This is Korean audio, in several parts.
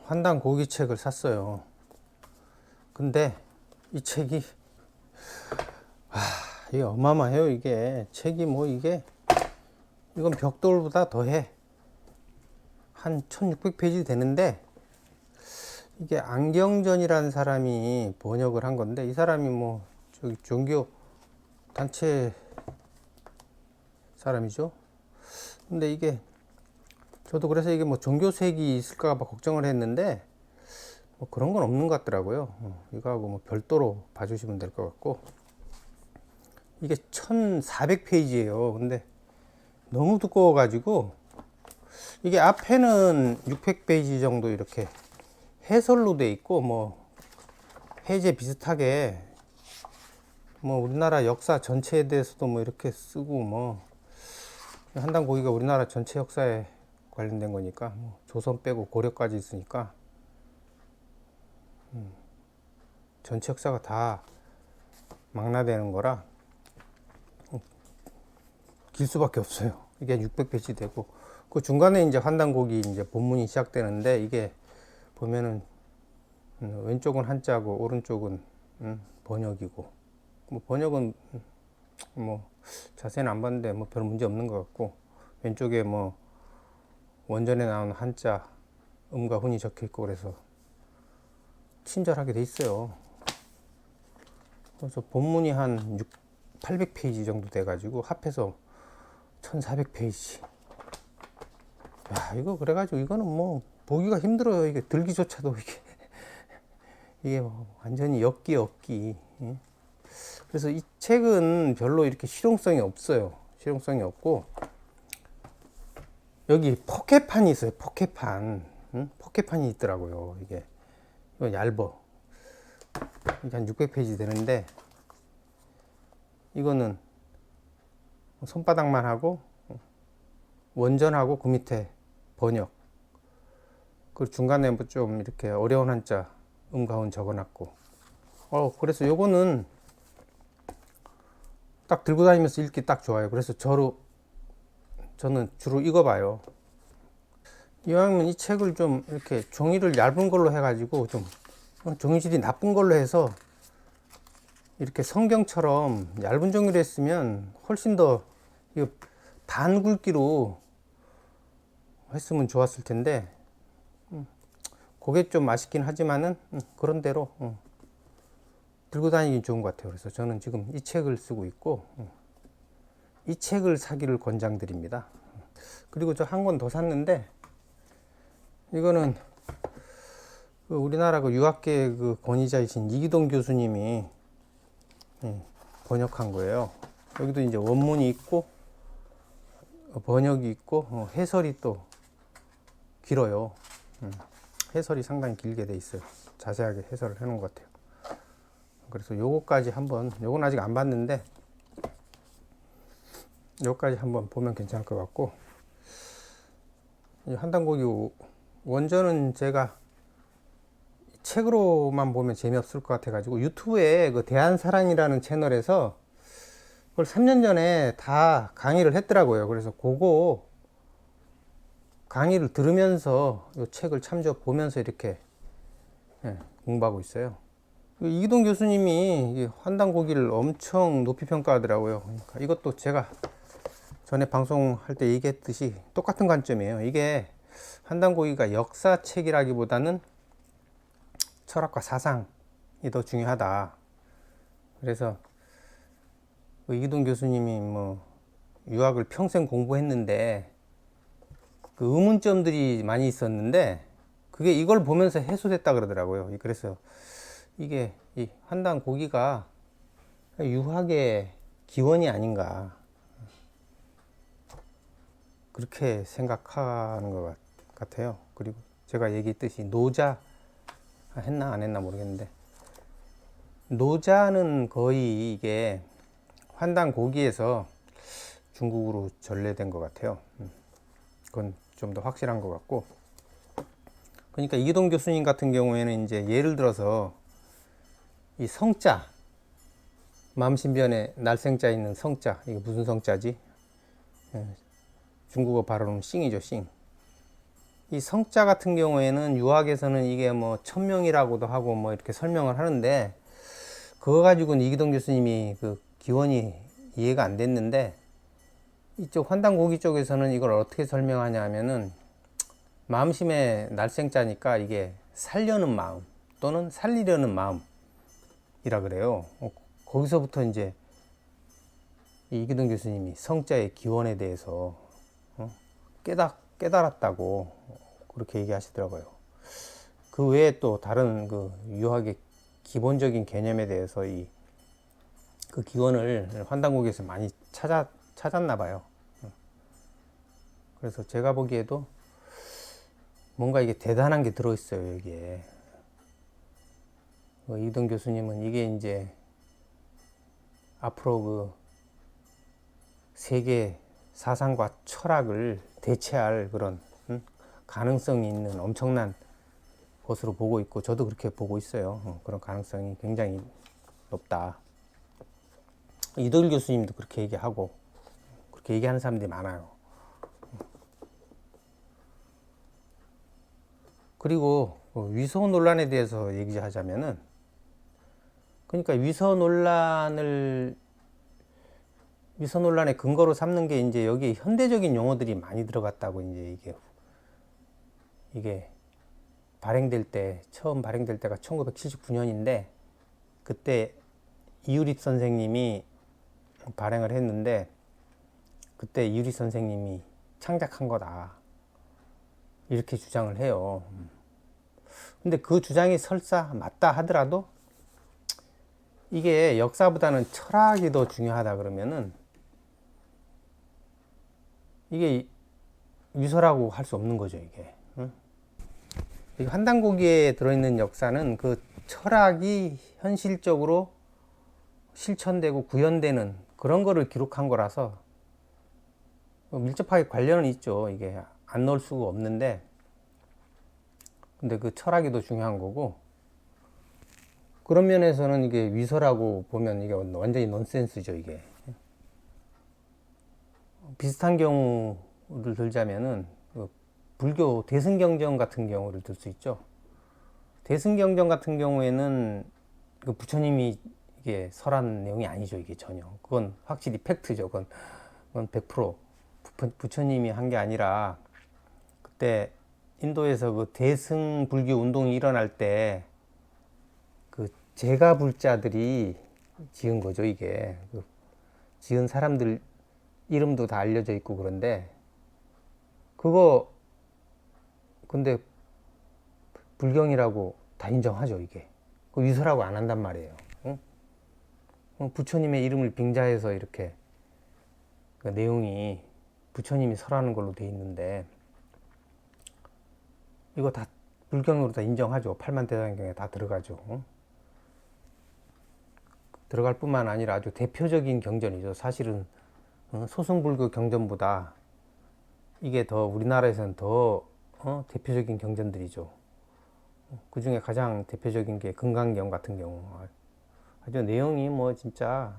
환단 고기 책을 샀어요. 근데 이 책이 이게 어마어마해요. 이게 책이 뭐 이게 이건 벽돌보다 더해. 한 1600페이지 되는데 이게 안경전이라는 사람이 번역을 한 건데, 이 사람이 뭐 저기 종교 단체 사람이죠. 근데 이게 저도 그래서 이게 뭐 종교색이 있을까 봐 걱정을 했는데 뭐 그런 건 없는 것 같더라고요. 이거하고 뭐 별도로 봐주시면 될 것 같고, 이게 1400페이지예요. 근데 너무 두꺼워 가지고 이게 앞에는 600페이지 정도 이렇게 해설로 돼 있고, 뭐 해제 비슷하게 뭐 우리나라 역사 전체에 대해서도 뭐 이렇게 쓰고, 뭐 한단 고기가 우리나라 전체 역사에 관련된 거니까 뭐 조선 빼고 고려까지 있으니까 전체 역사가 다 망라되는 거라 길 수밖에 없어요. 이게 600페이지 되고, 그 중간에 이제 환단곡이 이제 본문이 시작되는데, 이게 보면은 왼쪽은 한자고 오른쪽은 번역이고, 뭐 번역은 뭐 자세히는 안 봤는데 뭐 별 문제 없는 것 같고, 왼쪽에 뭐 원전에 나온 한자 음과 훈이 적혀 있고 그래서 친절하게 돼 있어요. 그래서 본문이 한 800페이지 정도 돼가지고 합해서 1400페이지. 야, 이거 그래가지고 이거는 뭐 보기가 힘들어요. 이게 들기조차도 이게 뭐 완전히 엽기. 예? 그래서 이 책은 별로 이렇게 실용성이 없어요. 실용성이 없고, 여기 포켓판이 있어요. 포켓판. 포켓판이 있더라고요. 이거 얇어. 이게 한 600페이지 되는데, 이거는 손바닥만 하고 원전하고 그 밑에 번역, 그 중간에 뭐 좀 이렇게 어려운 한자 음가운 적어놨고, 그래서 요거는 딱 들고 다니면서 읽기 딱 좋아요. 그래서 저는 주로 이거 봐요. 이왕이면 이 책을 좀 이렇게 종이를 얇은 걸로 해가지고, 좀 종이질이 나쁜 걸로 해서 이렇게 성경처럼 얇은 종이로 했으면 훨씬 더 반 굵기로 했으면 좋았을 텐데, 그게 좀 아쉽긴 하지만은 그런 대로 들고 다니기 좋은 것 같아요. 그래서 저는 지금 이 책을 쓰고 있고, 이 책을 사기를 권장드립니다. 그리고 저 한 권 더 샀는데, 이거는 그 우리나라 그 유학계 그 권위자이신 이기동 교수님이 번역한 거예요. 여기도 이제 원문이 있고 번역이 있고 해설이 또 길어요. 해설이 상당히 길게 돼 있어요. 자세하게 해설을 해놓은 것 같아요. 그래서 요거까지 한번, 요건 아직 안 봤는데 요거까지 한번 보면 괜찮을 것 같고, 이 한단고기 원전은 제가 책으로만 보면 재미없을 것 같아 가지고 유튜브에 그 대한사랑이라는 채널에서 그걸 3년 전에 다 강의를 했더라고요. 그래서 그거 강의를 들으면서 이 책을 참조 보면서 이렇게 공부하고 있어요. 이기동 교수님이 환단고기를 엄청 높이 평가하더라고요. 그러니까 이것도 제가 전에 방송할 때 얘기했듯이 똑같은 관점이에요. 이게 환단고기가 역사책이라기보다는 철학과 사상이 더 중요하다. 그래서 이기동 교수님이 뭐 유학을 평생 공부했는데 그 의문점들이 많이 있었는데 그게 이걸 보면서 해소됐다 그러더라고요. 그래서 이게 이 환단 고기가 유학의 기원이 아닌가, 그렇게 생각하는 것 같아요. 그리고 제가 얘기했듯이 노자 했나 안 했나 모르겠는데, 노자는 거의 이게 환단 고기에서 중국으로 전래된 것 같아요. 그건 좀 더 확실한 것 같고, 그러니까 이기동 교수님 같은 경우에는 이제 예를 들어서 이 성자, 마음신변에 날생자 있는 성자, 이게 무슨 성자지? 중국어 발음은 싱이죠, 싱. 이 성자 같은 경우에는 유학에서는 이게 뭐 천명이라고도 하고 뭐 이렇게 설명을 하는데, 그거 가지고는 이기동 교수님이 그 기원이 이해가 안 됐는데, 이쪽 환단고기 쪽에서는 이걸 어떻게 설명하냐 하면은, 마음심의 날생자니까 이게 살려는 마음 또는 살리려는 마음이라 그래요. 거기서부터 이제 이기동 교수님이 성자의 기원에 대해서 깨달았다고 그렇게 얘기하시더라고요. 그 외에 또 다른 그 유학의 기본적인 개념에 대해서 그 기원을 환단고기에서 많이 찾았나 봐요. 그래서 제가 보기에도 뭔가 이게 대단한 게 들어있어요, 여기에. 이기동 교수님은 이게 이제 앞으로 그 세계 사상과 철학을 대체할 그런 가능성이 있는 엄청난 것으로 보고 있고, 저도 그렇게 보고 있어요. 그런 가능성이 굉장히 높다. 이도일 교수님도 그렇게 얘기하고, 그렇게 얘기하는 사람들이 많아요. 그리고 위서 논란에 대해서 얘기하자면은, 그러니까 위서 논란의 근거로 삼는 게 이제 여기 현대적인 용어들이 많이 들어갔다고, 이제 이게 처음 발행될 때가 1979년인데, 그때 이유립 선생님이 발행을 했는데, 그때 이유립 선생님이 창작한 거다, 이렇게 주장을 해요. 근데 그 주장이 설사 맞다 하더라도, 이게 역사보다는 철학이 더 중요하다 그러면은, 이게 위서라고 할 수 없는 거죠, 이게. 이 환단고기에 들어있는 역사는 그 철학이 현실적으로 실천되고 구현되는 그런 거를 기록한 거라서 밀접하게 관련은 있죠. 이게 안 넣을 수가 없는데, 근데 그 철학이 더 중요한 거고, 그런 면에서는 이게 위서라고 보면 이게 완전히 넌센스죠, 이게. 비슷한 경우를 들자면은 불교 대승경전 같은 경우를 들 수 있죠. 대승경전 같은 경우에는 그 부처님이 이게 설한 내용이 아니죠, 이게 전혀. 그건 확실히 팩트죠. 그건 100% 부처님이 한 게 아니라, 그때 인도에서 그 대승 불교 운동이 일어날 때 그 제가불자들이 지은 거죠, 이게. 그 지은 사람들 이름도 다 알려져 있고 그런데, 그거 근데 불경이라고 다 인정하죠, 이게. 그 위서라고 안 한단 말이에요. 응? 부처님의 이름을 빙자해서 이렇게 그 내용이 부처님이 설하는 걸로 돼 있는데, 이거 다 불경으로 다 인정하죠. 팔만대장경에 다 들어가죠. 응? 들어갈 뿐만 아니라 아주 대표적인 경전이죠. 사실은 소승불교 경전보다 이게 더 우리나라에서는 더 대표적인 경전들이죠. 그 중에 가장 대표적인 게 금강경 같은 경우. 아주 내용이 뭐 진짜,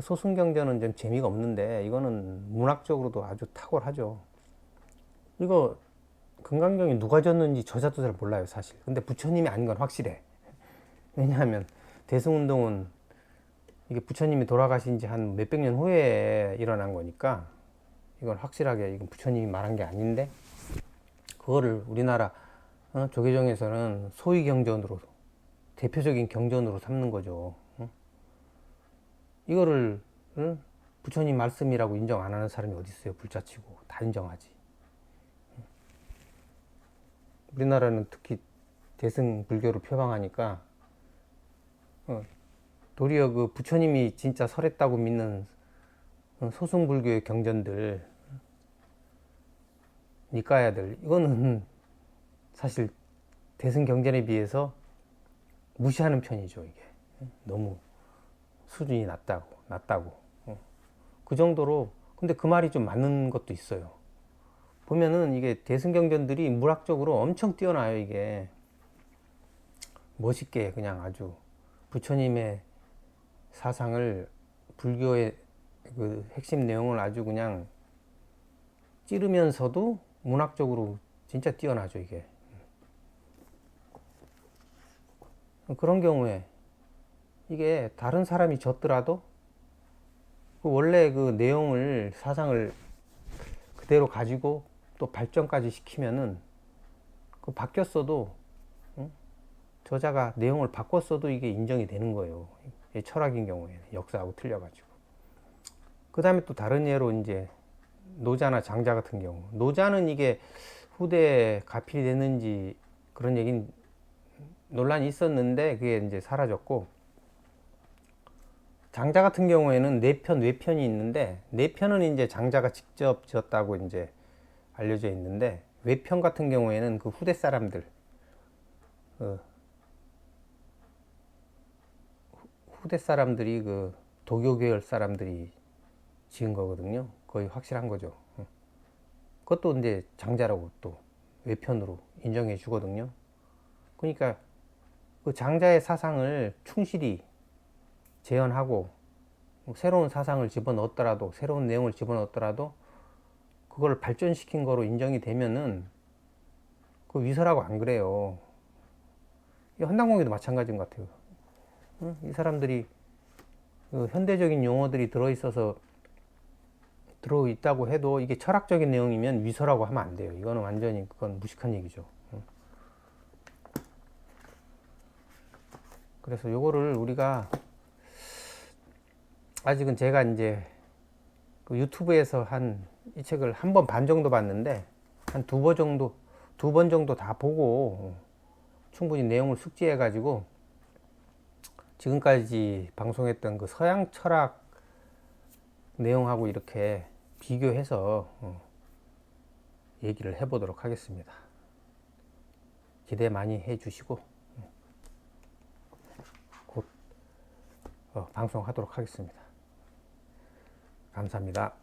소승경전은 좀 재미가 없는데 이거는 문학적으로도 아주 탁월하죠. 이거 금강경이 누가 졌는지 저자도 잘 몰라요, 사실. 근데 부처님이 아닌 건 확실해. 왜냐하면 대승운동은 이게 부처님이 돌아가신 지 한 몇백 년 후에 일어난 거니까, 이건 확실하게 이건 부처님이 말한 게 아닌데, 그거를 우리나라 조계종에서는 소위 경전으로, 대표적인 경전으로 삼는 거죠. 이거를 부처님 말씀이라고 인정 안 하는 사람이 어디 있어요? 불자치고 다 인정하지. 우리나라는 특히 대승 불교를 표방하니까 도리어 그 부처님이 진짜 설했다고 믿는 소승 불교의 경전들, 니까야들, 이거는 사실 대승 경전에 비해서 무시하는 편이죠, 이게. 너무 수준이 낮다고. 그 정도로. 근데 그 말이 좀 맞는 것도 있어요. 보면은 이게 대승경전들이 문학적으로 엄청 뛰어나요, 이게. 멋있게 그냥 아주 부처님의 사상을, 불교의 그 핵심 내용을 아주 그냥 찌르면서도 문학적으로 진짜 뛰어나죠 이게. 그런 경우에 이게 다른 사람이 졌더라도 그 원래 그 내용을 사상을 그대로 가지고 또 발전까지 시키면은 그 바뀌었어도 저자가 내용을 바꿨어도 이게 인정이 되는 거예요. 철학인 경우에는 역사하고 틀려가지고. 그 다음에 또 다른 예로 이제 노자나 장자 같은 경우, 노자는 이게 후대에 가필이 됐는지 그런 얘기는 논란이 있었는데 그게 이제 사라졌고, 장자 같은 경우에는 내편 외편이 있는데, 내편은 이제 장자가 직접 지었다고 이제 알려져 있는데, 외편 같은 경우에는 그 후대 사람들, 후대 사람들이 그 도교 계열 사람들이 지은 거거든요. 거의 확실한 거죠. 그것도 이제 장자라고 또 외편으로 인정해 주거든요. 그러니까 그 장자의 사상을 충실히 재현하고 새로운 사상을 집어넣었더라도, 새로운 내용을 집어넣었더라도 그걸 발전시킨 거로 인정이 되면은 그 위설하고 안 그래요. 헌당공예도 마찬가지인 것 같아요. 이 사람들이 그 현대적인 용어들이 들어있어서 들어있다고 해도 이게 철학적인 내용이면 위설하고 하면 안 돼요. 이거는 완전히 그건 무식한 얘기죠. 그래서 요거를 우리가 아직은 제가 이제 그 유튜브에서 한 이 책을 한 번 반 정도 봤는데 한 두 번 정도 다 보고 충분히 내용을 숙지해 가지고 지금까지 방송했던 그 서양 철학 내용하고 이렇게 비교해서 얘기를 해보도록 하겠습니다. 기대 많이 해주시고 곧 방송하도록 하겠습니다. 감사합니다.